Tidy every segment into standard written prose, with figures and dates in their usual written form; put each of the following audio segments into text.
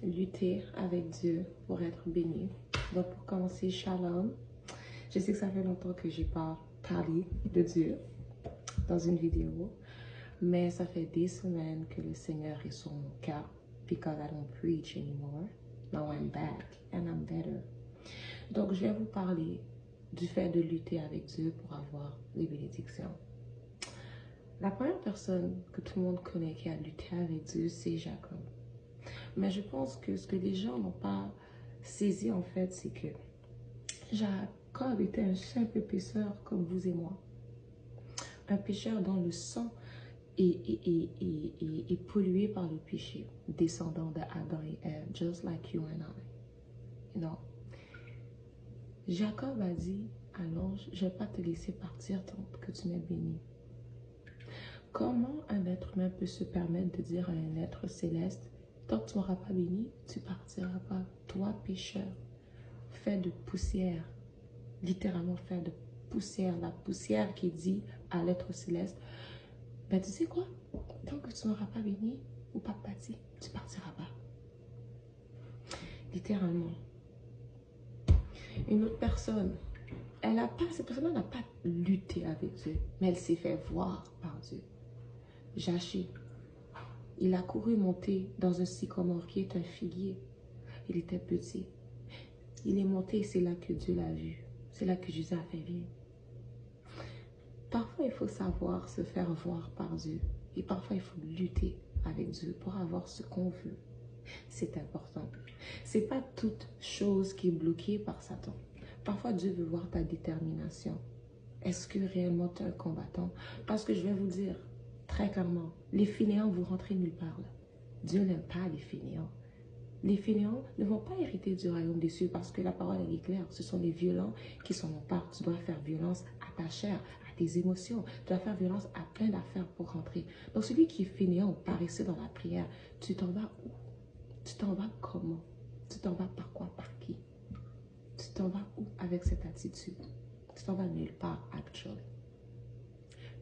lutter avec Dieu pour être béni. Donc pour commencer, shalom. Je sais que ça fait longtemps que je n'ai pas parlé de Dieu dans une vidéo, mais ça fait des semaines que le Seigneur est sur mon cœur because I don't preach anymore. Now I'm back and I'm better. Donc je vais vous parler du fait de lutter avec Dieu pour avoir les bénédictions. La première personne que tout le monde connaît qui a lutté avec Dieu, c'est Jacob. Mais je pense que ce que les gens n'ont pas saisi en fait, c'est que Jacob était un simple pécheur comme vous et moi. Un pécheur dont le sang est pollué par le péché, descendant d'Adam et Ève, just like you and I. You know? Jacob a dit à l'ange, je ne vais pas te laisser partir tant que tu m'es béni. Comment un être humain peut se permettre de dire à un être céleste, tant que tu ne m'auras pas béni, tu ne partiras pas. Toi, pécheur, fait de poussière, littéralement fait de poussière, la poussière qui dit à l'être céleste, ben tu sais quoi, tant que tu ne m'auras pas béni ou pas bâti, tu ne partiras pas. Littéralement. Une autre personne, cette personne n'a pas lutté avec Dieu, mais elle s'est fait voir par Dieu. Jaché, il a couru monter dans un sycomore qui est un figuier. Il était petit. Il est monté et c'est là que Dieu l'a vu. C'est là que Jésus a fait bien. Parfois, il faut savoir se faire voir par Dieu. Et parfois, il faut lutter avec Dieu pour avoir ce qu'on veut. C'est important. Ce n'est pas toute chose qui est bloquée par Satan. Parfois, Dieu veut voir ta détermination. Est-ce que réellement tu es un combattant? Parce que je vais vous dire très clairement, les fainéants, vous rentrez nulle part là. Dieu n'aime pas les fainéants. Les fainéants ne vont pas hériter du royaume des cieux parce que la parole elle est claire. Ce sont les violents qui s'en emparent. Tu dois faire violence à ta chair, à tes émotions. Tu dois faire violence à plein d'affaires pour rentrer. Donc celui qui est fainéant ou paresseux dans la prière, tu t'en vas où? Tu t'en vas comment? Tu t'en vas par quoi? Par qui? Tu t'en vas où avec cette attitude? Tu t'en vas nulle part, actually.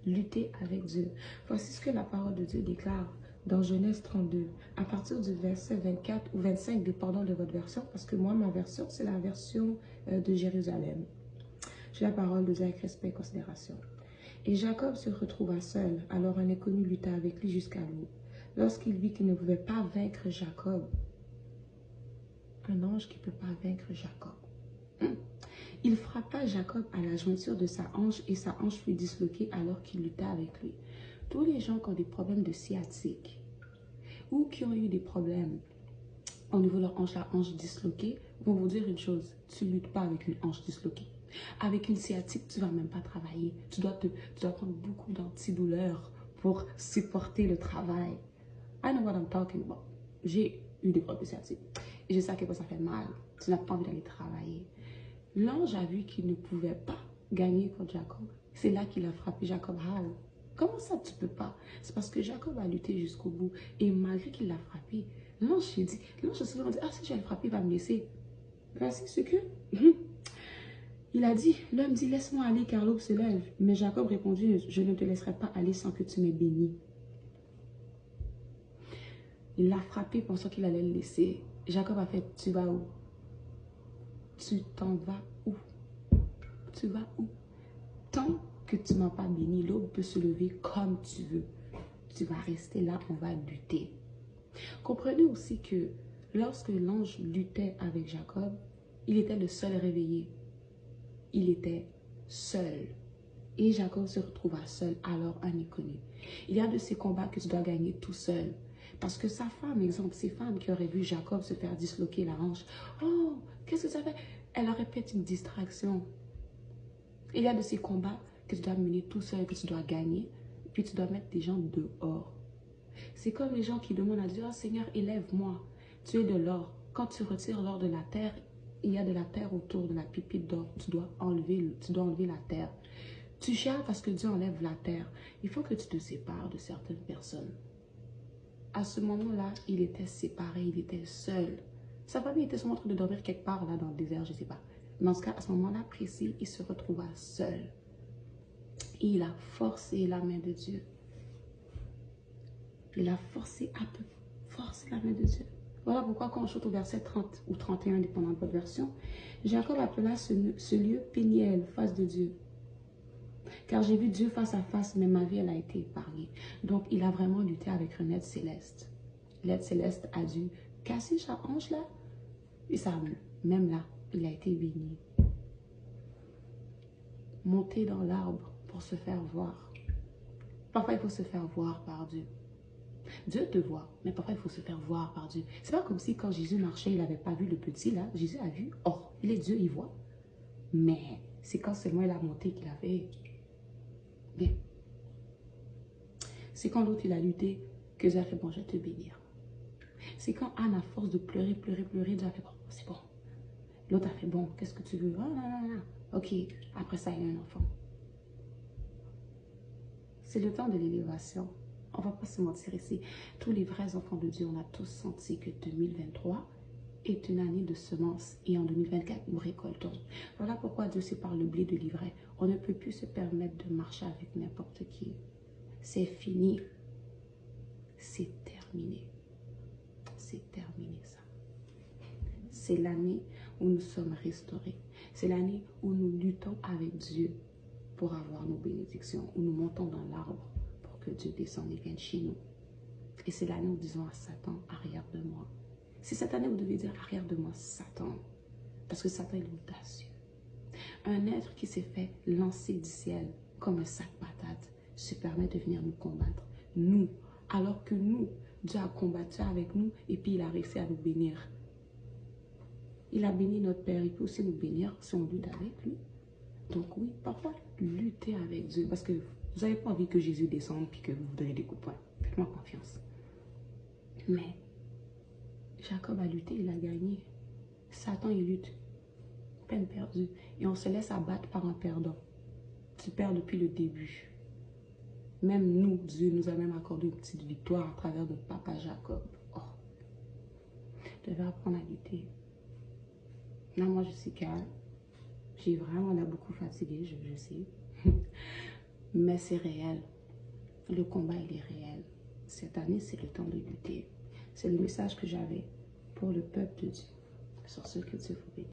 Lutter avec Dieu. Voici ce que la parole de Dieu déclare dans Genèse 32, à partir du verset 24 ou 25, dépendant de votre version, parce que moi, ma version, c'est la version de Jérusalem. J'ai la parole de Dieu avec respect et considération. Et Jacob se retrouva seul, alors un inconnu lutta avec lui jusqu'à l'aube. Lorsqu'il vit qu'il ne pouvait pas vaincre Jacob, un ange qui ne peut pas vaincre Jacob, il frappa Jacob à la jointure de sa hanche et sa hanche fut disloquée alors qu'il lutta avec lui. Tous les gens qui ont des problèmes de sciatique ou qui ont eu des problèmes au niveau de leur hanche, la hanche disloquée, vont vous dire une chose, tu ne luttes pas avec une hanche disloquée. Avec une sciatique, tu ne vas même pas travailler. Tu dois prendre beaucoup d'antidouleurs pour supporter le travail. I know what I'm talking about. J'ai eu des problèmes de sciatique. Et je sais à quel point ça fait mal. Tu n'as pas envie d'aller travailler. L'ange a vu qu'il ne pouvait pas gagner contre Jacob. C'est là qu'il a frappé Jacob. How? Comment ça tu peux pas? C'est parce que Jacob a lutté jusqu'au bout. Et malgré qu'il l'a frappé, l'ange s'est dit, ah si je vais le frapper, il va me laisser. Voici ce que... Il a dit, l'homme dit, laisse-moi aller car l'aube se lève. Mais Jacob répondit, je ne te laisserai pas aller sans que tu m'aies béni. Il l'a frappé pensant qu'il allait le laisser. Jacob a fait, tu vas où? Tu t'en vas où? Tu vas où? Tant que tu ne m'as pas béni, l'aube peut se lever comme tu veux. Tu vas rester là, on va lutter. Comprenez aussi que lorsque l'ange luttait avec Jacob, il était le seul réveillé. Il était seul. Et Jacob se retrouva seul, alors un inconnu. Il y a de ces combats que tu dois gagner tout seul. Parce que sa femme, exemple, ces femmes qui auraient vu Jacob se faire disloquer la hanche. Oh, qu'est-ce que ça fait? Elle aurait peut-être une distraction. Il y a de ces combats que tu dois mener tout seul, que tu dois gagner. Puis tu dois mettre des gens dehors. C'est comme les gens qui demandent à Dieu, oh Seigneur, élève-moi. Tu es de l'or. Quand tu retires l'or de la terre, il y a de la terre autour de la pépite d'or. Tu dois enlever la terre. Tu chiales parce que Dieu enlève la terre. Il faut que tu te sépares de certaines personnes. À ce moment-là, il était séparé, il était seul. Sa famille était sûrement en train de dormir quelque part là dans le désert, je ne sais pas. Mais en tout cas, à ce moment-là précis, il se retrouva seul. Et il a forcé la main de Dieu. Il a forcé la main de Dieu. Voilà pourquoi quand on chute au verset 30 ou 31, dépendant de votre version, Jacob appela ce lieu Péniel, face de Dieu. Car j'ai vu Dieu face à face, mais ma vie, elle a été épargnée. Donc, il a vraiment lutté avec un être céleste. L'être céleste a dû casser sa hanche là, et ça, même là, il a été béni. Monter dans l'arbre pour se faire voir. Parfois, il faut se faire voir par Dieu. Dieu te voit, mais parfois il faut se faire voir par Dieu. C'est pas comme si quand Jésus marchait, il n'avait pas vu le petit là. Jésus a vu, oh, il est Dieu, il voit. Mais c'est quand seulement il a monté qu'il a fait. Bien. C'est quand l'autre il a lutté que Dieu a fait, bon, je vais te bénir. C'est quand Anne, à force de pleurer, Dieu a fait, bon, c'est bon. L'autre a fait, bon, qu'est-ce que tu veux? Ah. Ok, après ça, il y a un enfant. C'est le temps de l'élévation. On ne va pas se mentir ici. Tous les vrais enfants de Dieu, on a tous senti que 2023 est une année de semences. Et en 2024, nous récoltons. Voilà pourquoi Dieu sait par le blé de l'ivraie. On ne peut plus se permettre de marcher avec n'importe qui. C'est fini. C'est terminé. C'est terminé ça. C'est l'année où nous sommes restaurés. C'est l'année où nous luttons avec Dieu pour avoir nos bénédictions. Où nous montons dans l'arbre pour que Dieu descende et vienne chez nous. Et c'est l'année où nous disons à Satan, arrière de moi. C'est cette année où vous devez dire, arrière de moi, Satan. Parce que Satan est audacieux. Un être qui s'est fait lancer du ciel comme un sac patate se permet de venir nous combattre. Nous, alors que nous, Dieu a combattu avec nous et puis il a réussi à nous bénir. Il a béni notre Père, il peut aussi nous bénir si on lutte avec lui. Donc oui, parfois, lutter avec Dieu. Parce que vous n'avez pas envie que Jésus descende et que vous vous donnez des coups de poing. Faites-moi confiance. Mais Jacob a lutté, il a gagné. Satan, il lutte. Peine perdue. Et on se laisse abattre par un perdant. Tu perds depuis le début. Même nous, Dieu nous a même accordé une petite victoire à travers notre papa Jacob. Oh. Je devais apprendre à lutter. Non, moi, je suis calme. J'ai vraiment l'air beaucoup fatiguée, je sais. Mais c'est réel. Le combat, il est réel. Cette année, c'est le temps de lutter. C'est le message que j'avais pour le peuple de Dieu. Sur ce, que Dieu vous bénisse.